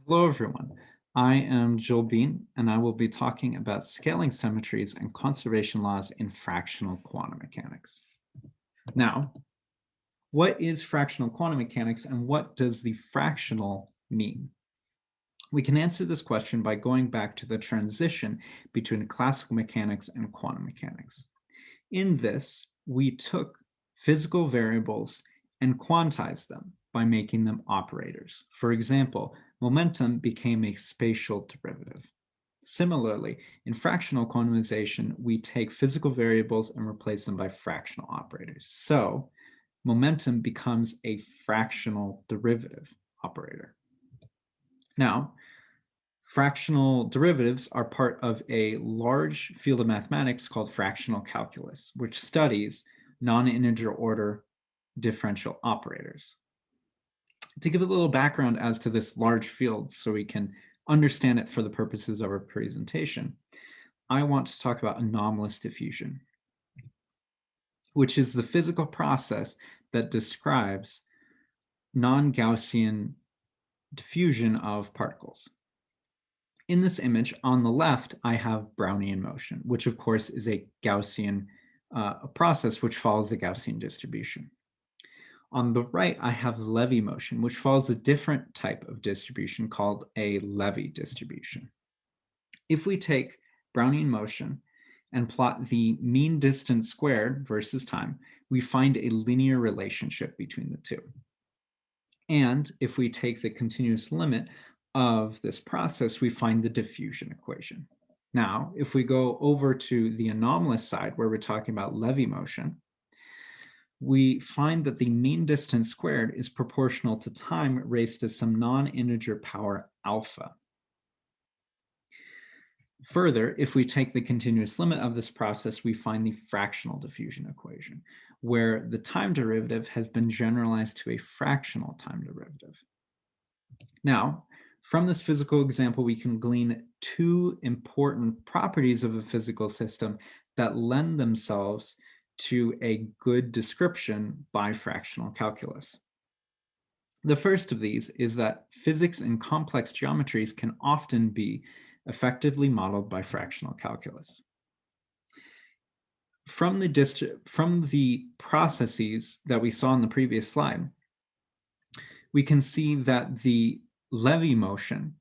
Hello, everyone. I am Joel Bean, and I will be talking about scaling symmetries and conservation laws in fractional quantum mechanics. Now, what is fractional quantum mechanics and what does the fractional mean? We can answer this question by going back to the transition between classical mechanics and quantum mechanics. In this, we took physical variables and quantized them by making them operators. For example, momentum became a spatial derivative. Similarly, in fractional quantumization, we take physical variables and replace them by fractional operators. So momentum becomes a fractional derivative operator. Now, fractional derivatives are part of a large field of mathematics called fractional calculus, which studies non-integer order differential operators. To give a little background as to this large field so we can understand it for the purposes of our presentation, I want to talk about anomalous diffusion, which is the physical process that describes non-Gaussian diffusion of particles. In this image, on the left, I have Brownian motion, which of course is a Gaussian process which follows the Gaussian distribution. On the right, I have Levy motion, which follows a different type of distribution called a Levy distribution. If we take Brownian motion and plot the mean distance squared versus time, we find a linear relationship between the two. And if we take the continuous limit of this process, we find the diffusion equation. Now, if we go over to the anomalous side where we're talking about Levy motion, we find that the mean distance squared is proportional to time raised to some non-integer power alpha. Further, if we take the continuous limit of this process, we find the fractional diffusion equation, where the time derivative has been generalized to a fractional time derivative. Now, from this physical example, we can glean two important properties of a physical system that lend themselves to a good description by fractional calculus. The first of these is that physics in complex geometries can often be effectively modeled by fractional calculus. From the processes that we saw in the previous slide, we can see that the Levy motion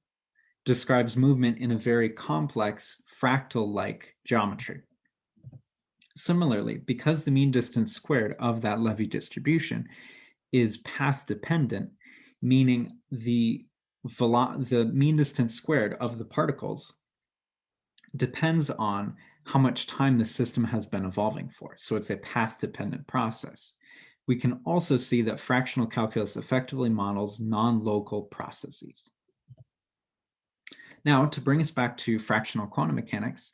describes movement in a very complex fractal-like geometry. Similarly, because the mean distance squared of that Levy distribution is path dependent, meaning the mean distance squared of the particles depends on how much time the system has been evolving for. So it's a path-dependent process. We can also see that fractional calculus effectively models non-local processes. Now, to bring us back to fractional quantum mechanics,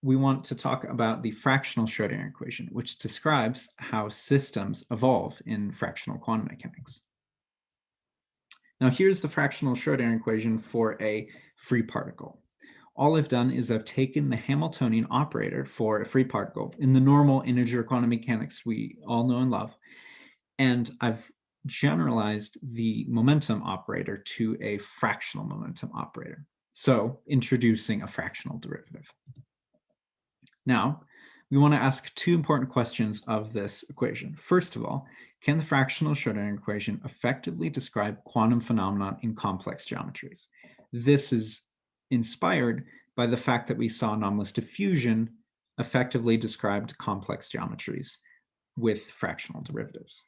we want to talk about the fractional Schrodinger equation, which describes how systems evolve in fractional quantum mechanics. Now, here's the fractional Schrodinger equation for a free particle. All I've done is I've taken the Hamiltonian operator for a free particle in the normal integer quantum mechanics we all know and love, and I've generalized the momentum operator to a fractional momentum operator, so introducing a fractional derivative. Now, we want to ask two important questions of this equation. First of all, can the fractional Schrodinger equation effectively describe quantum phenomena in complex geometries? This is inspired by the fact that we saw anomalous diffusion effectively described complex geometries with fractional derivatives.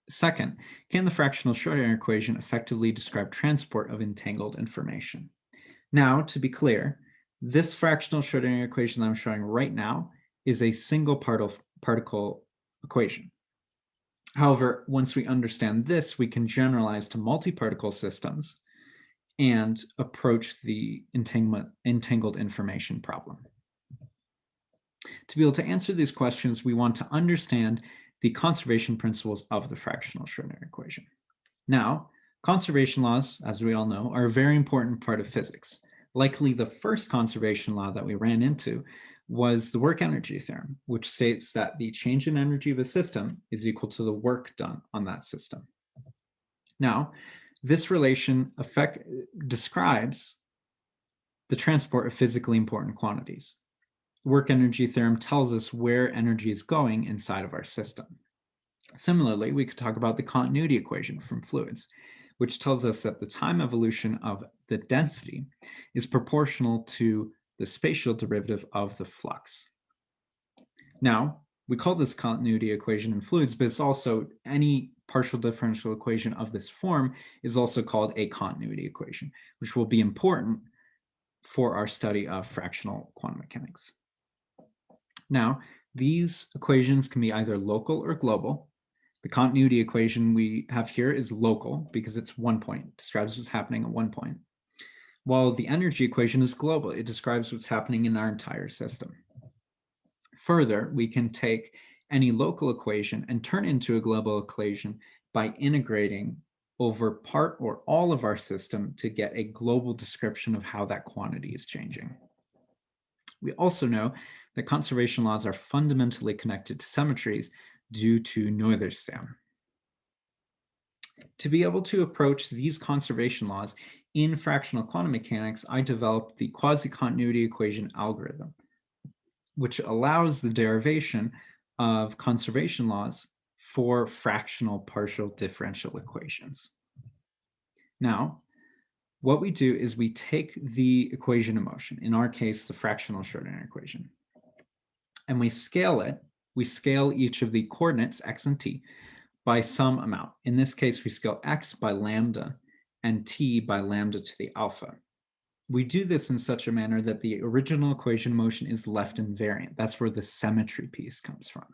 Second, can the fractional Schrodinger equation effectively describe transport of entangled information? Now, to be clear, this fractional Schrodinger equation that I'm showing right now is a single particle equation. However, once we understand this, we can generalize to multi-particle systems and approach the entangled information problem. To be able to answer these questions, we want to understand the conservation principles of the fractional Schrodinger equation. Now, conservation laws, as we all know, are a very important part of physics. Likely the first conservation law that we ran into was the work energy theorem, which states that the change in energy of a system is equal to the work done on that system. Now, This relation describes the transport of physically important quantities. Work energy theorem tells us where energy is going inside of our system. Similarly, we could talk about the continuity equation from fluids, which tells us that the time evolution of the density is proportional to the spatial derivative of the flux. Now, we call this continuity equation in fluids, but it's also any partial differential equation of this form is also called a continuity equation, which will be important for our study of fractional quantum mechanics. Now, these equations can be either local or global. The continuity equation we have here is local because it's 1 point, describes what's happening at 1 point, while the energy equation is global. It describes what's happening in our entire system. Further, we can take any local equation and turn it into a global equation by integrating over part or all of our system to get a global description of how that quantity is changing. We also know that conservation laws are fundamentally connected to symmetries due to Noether's theorem. To be able to approach these conservation laws in fractional quantum mechanics, I developed the Quasicontinuity Equation algorithm, which allows the derivation of conservation laws for fractional partial differential equations. Now, what we do is we take the equation of motion, in our case, the fractional Schrodinger equation, and we scale it. We scale each of the coordinates, x and t, by some amount. In this case, we scale x by lambda and t by lambda to the alpha. We do this in such a manner that the original equation of motion is left invariant. That's where the symmetry piece comes from.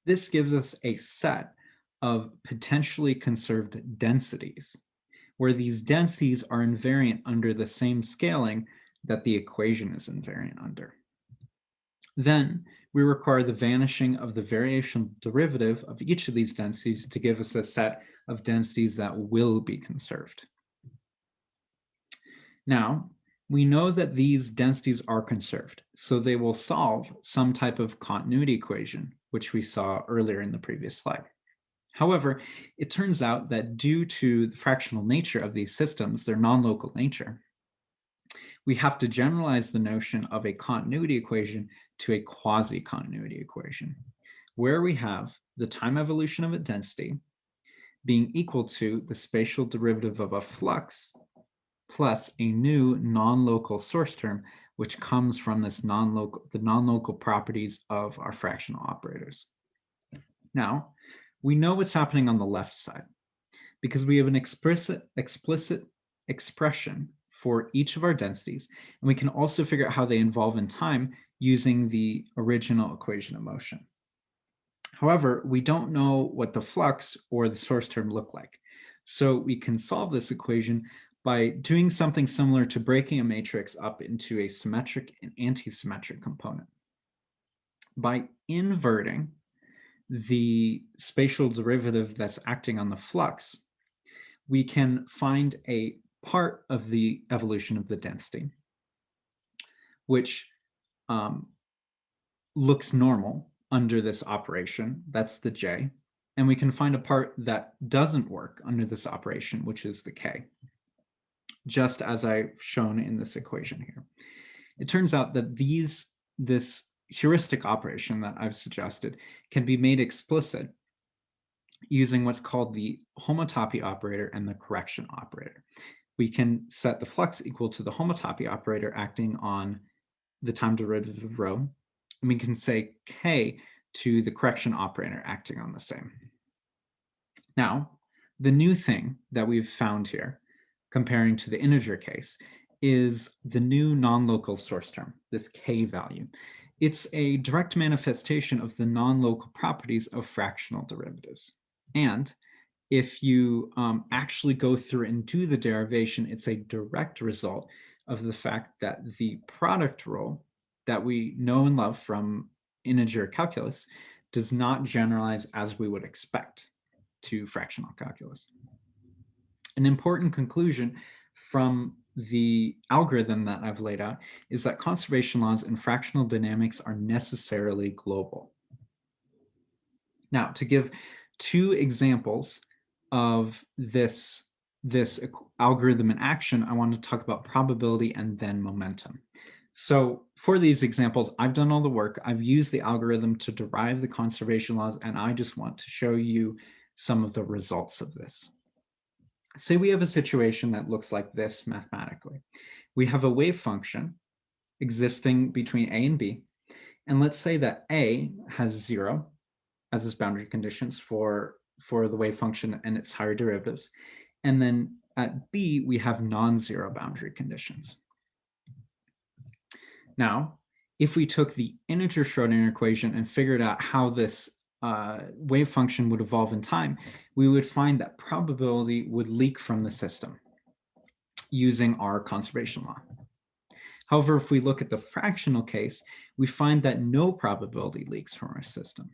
This gives us a set of potentially conserved densities, where these densities are invariant under the same scaling that the equation is invariant under. Then we require the vanishing of the variational derivative of each of these densities to give us a set of densities that will be conserved. Now, we know that these densities are conserved, so they will solve some type of continuity equation, which we saw earlier in the previous slide. However, it turns out that due to the fractional nature of these systems, their non-local nature, we have to generalize the notion of a continuity equation to a quasi-continuity equation, where we have the time evolution of a density being equal to the spatial derivative of a flux plus a new non-local source term, which comes from the non-local properties of our fractional operators. Now, we know what's happening on the left side because we have an explicit expression for each of our densities, and we can also figure out how they evolve in time using the original equation of motion. However, we don't know what the flux or the source term look like. So we can solve this equation by doing something similar to breaking a matrix up into a symmetric and anti-symmetric component. By inverting the spatial derivative that's acting on the flux, we can find a part of the evolution of the density, which looks normal under this operation, that's the j, and we can find a part that doesn't work under this operation, which is the k, just as I've shown in this equation here. It turns out that this heuristic operation that I've suggested can be made explicit using what's called the homotopy operator and the correction operator. We can set the flux equal to the homotopy operator acting on the time derivative of rho, and we can say k to the correction operator acting on the same. Now, the new thing that we've found here, comparing to the integer case, is the new non-local source term, this k value. It's a direct manifestation of the non-local properties of fractional derivatives. And if you actually go through and do the derivation, it's a direct result of the fact that the product rule that we know and love from integer calculus does not generalize as we would expect to fractional calculus. An important conclusion from the algorithm that I've laid out is that conservation laws in fractional dynamics are necessarily global. Now, to give two examples of this algorithm in action, I want to talk about probability and then momentum. So for these examples, I've done all the work. I've used the algorithm to derive the conservation laws, and I just want to show you some of the results of this. Say we have a situation that looks like this mathematically. We have a wave function existing between A and B, and let's say that A has 0 as its boundary conditions for the wave function and its higher derivatives. And then at B, we have non-zero boundary conditions. Now, if we took the integer Schrodinger equation and figured out how this wave function would evolve in time, we would find that probability would leak from the system using our conservation law. However, if we look at the fractional case, we find that no probability leaks from our system.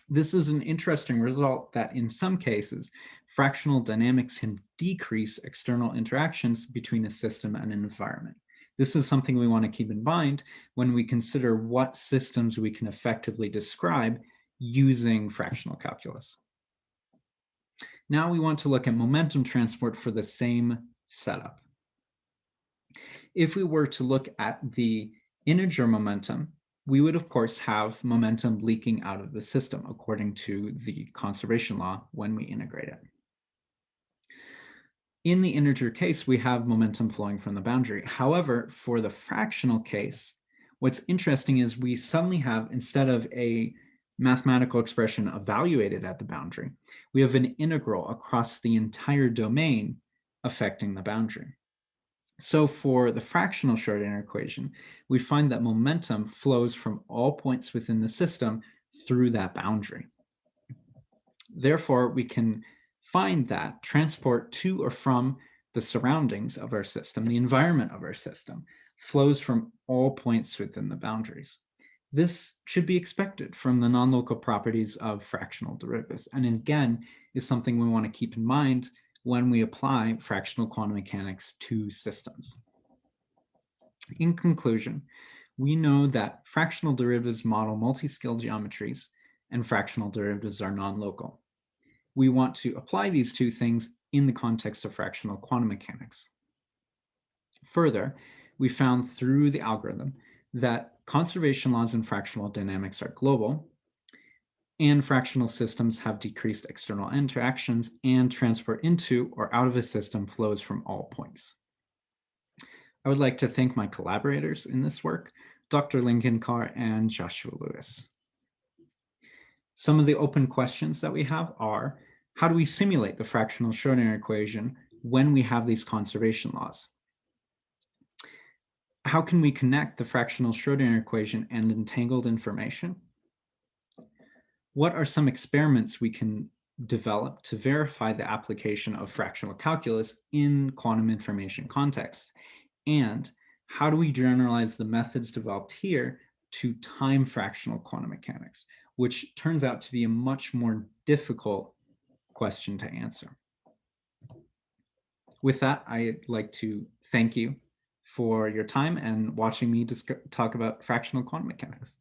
This is an interesting result that in some cases, fractional dynamics can decrease external interactions between a system and an environment. This is something we want to keep in mind when we consider what systems we can effectively describe using fractional calculus. Now we want to look at momentum transport for the same setup. If we were to look at the integer momentum, we would, of course, have momentum leaking out of the system according to the conservation law when we integrate it. In the integer case, we have momentum flowing from the boundary. However, for the fractional case, what's interesting is we suddenly have, instead of a mathematical expression evaluated at the boundary, we have an integral across the entire domain affecting the boundary. So for the fractional Schrodinger equation, we find that momentum flows from all points within the system through that boundary. Therefore, we can find that transport to or from the surroundings of our system, the environment of our system, flows from all points within the boundaries. This should be expected from the nonlocal properties of fractional derivatives, and again, is something we want to keep in mind when we apply fractional quantum mechanics to systems. In conclusion, we know that fractional derivatives model multi-scale geometries and fractional derivatives are non-local. We want to apply these two things in the context of fractional quantum mechanics. Further, we found through the algorithm that conservation laws in fractional dynamics are global, and fractional systems have decreased external interactions, and transport into or out of a system flows from all points. I would like to thank my collaborators in this work, Dr. Lincoln Carr and Joshua Lewis. Some of the open questions that we have are, how do we simulate the fractional Schrodinger equation when we have these conservation laws? How can we connect the fractional Schrodinger equation and entangled information? What are some experiments we can develop to verify the application of fractional calculus in quantum information context? And how do we generalize the methods developed here to time fractional quantum mechanics, which turns out to be a much more difficult question to answer? With that, I'd like to thank you for your time and watching me talk about fractional quantum mechanics.